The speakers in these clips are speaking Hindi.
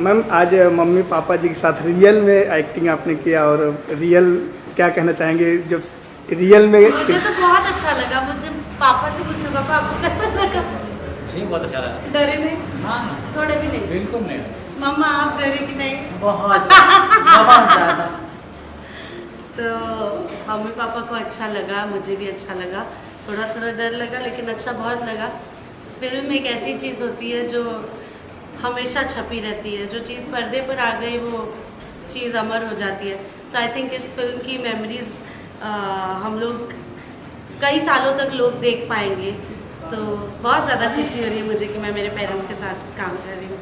मैम आज मम्मी पापा जी के साथ रियल में एक्टिंग आपने किया और रियल क्या कहना चाहेंगे जब रियल में? मुझे तो बहुत अच्छा लगा। मुझे पापा से पूछना, पापा आपको कैसा लगा? मुझे बहुत अच्छा लगा। डरे नहीं? हाँ थोड़े भी नहीं? बिल्कुल नहीं। मम्मा आप डरे कि नहीं? बहुत बहुत ज़्यादा। तो मम्मी पापा को अच्छा लगा, मुझे भी अच्छा लगा। थोड़ा थोड़ा डर लगा लेकिन अच्छा बहुत लगा। फिल्म एक ऐसी चीज़ होती है जो हमेशा छपी रहती है। जो चीज़ पर्दे पर आ गई वो चीज़ अमर हो जाती है। सो आई थिंक इस फिल्म की मेमोरीज हम लोग कई सालों तक लोग देख पाएंगे। तो बहुत ज़्यादा खुशी हो रही है मुझे कि मैं मेरे पेरेंट्स के साथ काम कर रही हूँ।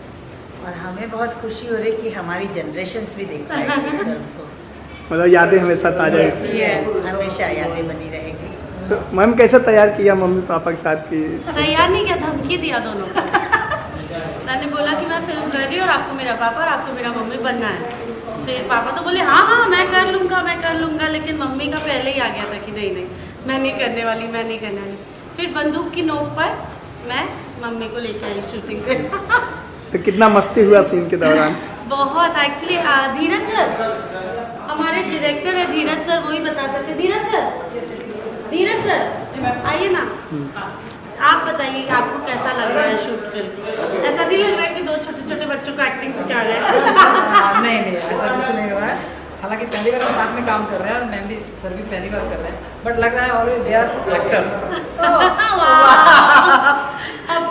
और हमें बहुत खुशी हो रही है कि हमारी जनरेशंस भी देख पाएंगे इस फिल्म को। मतलब यादें हमेशा ताज़ा हमेशा यादें बनी रहेगी। तो मैम कैसे तैयार किया मम्मी पापा के साथ की? तैयार नहीं किया, धमकी दिया दोनों को। मैंने बोला कि मैं फिल्म कर रही हूँ और आपको मेरा पापा और आपको मेरा मम्मी बनना है। फिर पापा तो बोले हाँ हाँ मैं कर लूँगा, लेकिन मम्मी का पहले ही आ गया था कि नहीं मैं नहीं करने वाली। फिर बंदूक की नोक पर मैं मम्मी को लेके आई शूटिंग पे। तो कितना मस्ती हुआ सीन के दौरान? बहुत एक्चुअली धीरज सर हमारे डायरेक्टर है, धीरज सर वही बता सकते। धीरज सर आइए ना, आप बताइए आपको कैसा लग रहा है शूट करके? ऐसा नहीं लग रहा है कि दो छोटे छोटे बच्चों को एक्टिंग सिखा रहे हैं? नहीं ऐसा बिल्कुल नहीं हो रहा है। हालांकि पहली बार साथ में काम कर रहे हैं, मैम भी सर भी पहली बार कर रहे हैं, बट लग रहा है ऑलवेज दे आर एक्टर्स।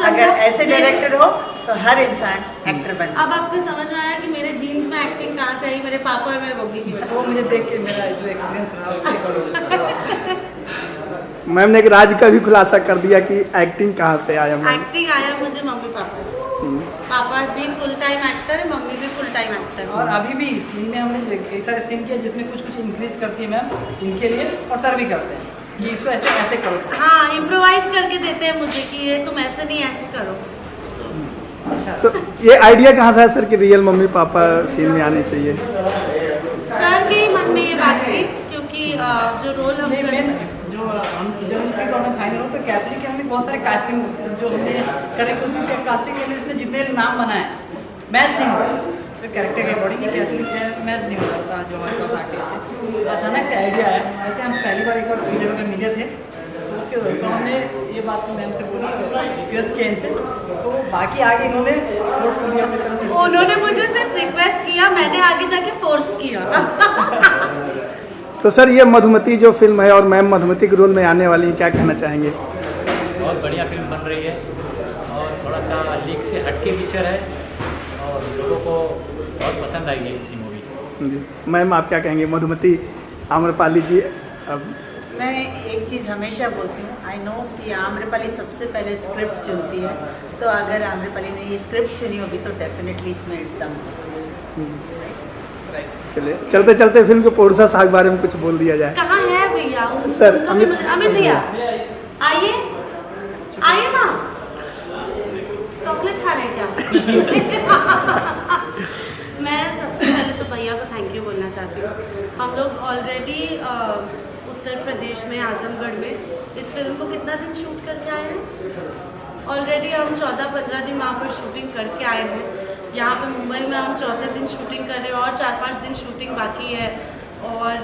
अगर ऐसे डायरेक्टर हो तो हर इंसान एक्टर बन सकता अब आपको समझ में आया कि मेरे जीन्स में एक्टिंग कहाँ से आई, मेरे पापा और मेरे मम्मी की वजह वो मुझे देख के मेरा जो एक्सपीरियंस रहा उसके अकॉर्डिंग। मैम ने एक राज का भी खुलासा कर दिया कि एक्टिंग कहाँ से आया से। मैम? एक्टिंग आया मुझे मम्मी पापा से। पापा भी फुल टाइम एक्टर है, मम्मी भी फुल टाइम एक्टर है। और अभी भी सीन में हमने कई सारे सीन किया जिसमें कुछ इंक्रीज करती है मैम इनके लिए, और सर भी करते हैं कि इसको ऐसे करो। हाँ इम्प्रोवाइज करके देते हैं मुझे कि ये तुम ऐसे नहीं ऐसे करो। अच्छा तो ये आइडिया कहाँ से है सर कि रियल मम्मी पापा सीन में आने चाहिए? सर के ही मन में ये बात थी क्योंकि जो रोल हम नहीं कर मैम जो हम जब स्क्रिप्ट ऑनर फाइनल हो तो कैथलिक के हमने बहुत सारे कास्टिंग जो हमने करे उसी के कास्टिंग के लिस्ट में जितने नाम बनाए मैच नहीं हो रहा तो कैरेक्टर के अकॉर्डिंग कैथलिक है मैच नहीं हो रहा था जो हमारे पास आर्टिस्ट थे। तो अचानक से आइडिया है, वैसे हम पहली बार एक बार प्रोजेक्ट में मिले थे तो उसके तो हमने ये बात मैम से बोली, रिक्वेस्ट किया इनसे, तो बाकी आगे इन्होंने फोर्सफुली अपनी तरह से उन्होंने मुझे सिर्फ रिक्वेस्ट किया, मैंने आगे जाके फोर्स किया। तो सर ये मधुमती जो फिल्म है और मैम मधुमती के रोल में आने वाली हैं, क्या कहना चाहेंगे? बहुत बढ़िया फिल्म बन रही है और थोड़ा सा लीक से हटके पिक्चर है और लोगों को बहुत पसंद आई है इसी मूवी। जी मैम आप क्या कहेंगे? मधुमती आम्रपाली जी अब मैं एक चीज़ हमेशा बोलती हूँ, आई नो कि आम्रपाली सबसे पहले स्क्रिप्ट चुनती है, तो अगर आम्रपाली ने ये स्क्रिप्ट चुनी होगी तो डेफिनेटली इसमें एकदम। चलिए चलते चलते फिल्म के प्रोड्यूसर साहब के बारे में कुछ बोल दिया जाए। कहाँ है भैया? सर, अमित भैया आइए ना, चॉकलेट खा रहे हैं क्या? मैं सबसे पहले तो भैया को थैंक यू बोलना चाहती हूँ। हम लोग ऑलरेडी उत्तर प्रदेश में आजमगढ़ में इस फिल्म को कितना दिन शूट करके आए हैं? ऑलरेडी हम 14-15 दिन वहाँ पर शूटिंग करके आए हैं। यहाँ पे मुंबई में हम 4थे दिन शूटिंग कर रहे हैं और 4-5 दिन शूटिंग बाकी है। और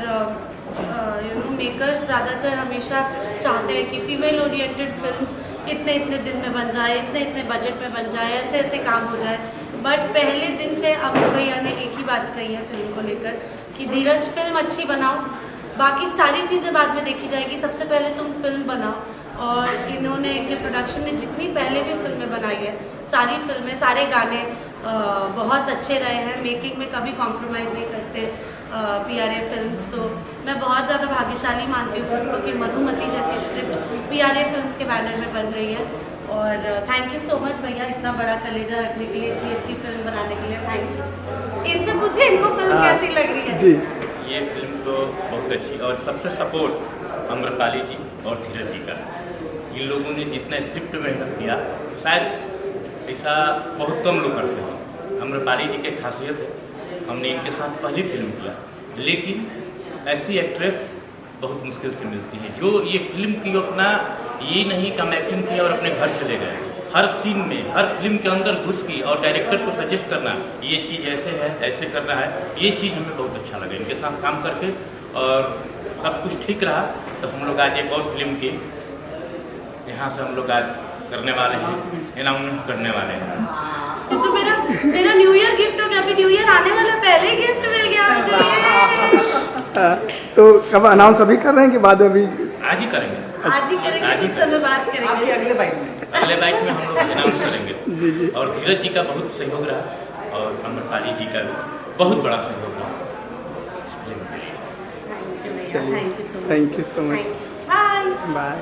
मेकर्स ज़्यादातर हमेशा चाहते हैं कि फीमेल ओरिएंटेड फिल्म्स इतने दिन में बन जाए, इतने बजट में बन जाए, ऐसे काम हो जाए। बट पहले दिन से अमित भैया ने एक ही बात कही है फिल्म को लेकर कि धीरज फिल्म अच्छी बनाओ, बाकी सारी चीज़ें बाद में देखी जाएगी, सबसे पहले तुम फिल्म बनाओ। और इन्होंने के प्रोडक्शन ने जितनी पहले भी फिल्में बनाई है, सारी फिल्में सारे गाने बहुत अच्छे रहे हैं। मेकिंग में कभी कॉम्प्रोमाइज़ नहीं करते PRA फिल्म्स। तो मैं बहुत ज़्यादा भाग्यशाली मानती हूँ उनको कि मधुमती जैसी स्क्रिप्ट PRA फिल्म्स के बैनर में बन रही है। और थैंक यू सो मच भैया इतना बड़ा कलेजा रखने के लिए, इतनी अच्छी फिल्म बनाने के लिए। Thank you. इनसे पूछिए इनको फिल्म कैसी लग रही है? जी ये फिल्म तो बहुत अच्छी, और सबसे सपोर्ट आम्रपाली जी और धीरज जी का। इन लोगों ने जितना स्क्रिप्ट मेहनत किया शायद ऐसा बहुत कम लोग करते हैं। आम्रपाली जी की खासियत है, हमने इनके साथ पहली फिल्म किया, लेकिन ऐसी एक्ट्रेस बहुत मुश्किल से मिलती है जो ये फिल्म की अपना ये नहीं कम एक्टिंग किया और अपने घर चले गए। हर सीन में, हर फिल्म के अंदर घुस की और डायरेक्टर को सजेस्ट करना, ये चीज़ ऐसे है, ऐसे करना है, ये चीज़ हमें बहुत अच्छा लगा इनके साथ काम करके। और सब कुछ ठीक रहा तो हम लोग आज एक और फिल्म की यहाँ से हम लोग आज करने वाले हैं, अनाउंस करने वाले हैं। ये तो मेरा न्यू ईयर गिफ्ट हो गया। अभी न्यू ईयर आने वाला, पहले गिफ्ट मिल गया मुझे। तो कब अनाउंस अभी कर रहे हैं कि बाद में? अभी आज ही करेंगे, आज ही करेंगे, आज ही कुछ समय बाद आपके करेंगे। अगले बाइट में अगले बाइट में हम लोग अनाउंस करेंगे। जी जी। और धीरज जी का बहुत सहयोग रहा और अमरपाली जी का भी बहुत बड़ा सहयोग रहा इस फिल्म के लिए। चलिए, thank you so much. Thank you so much. Bye. Bye.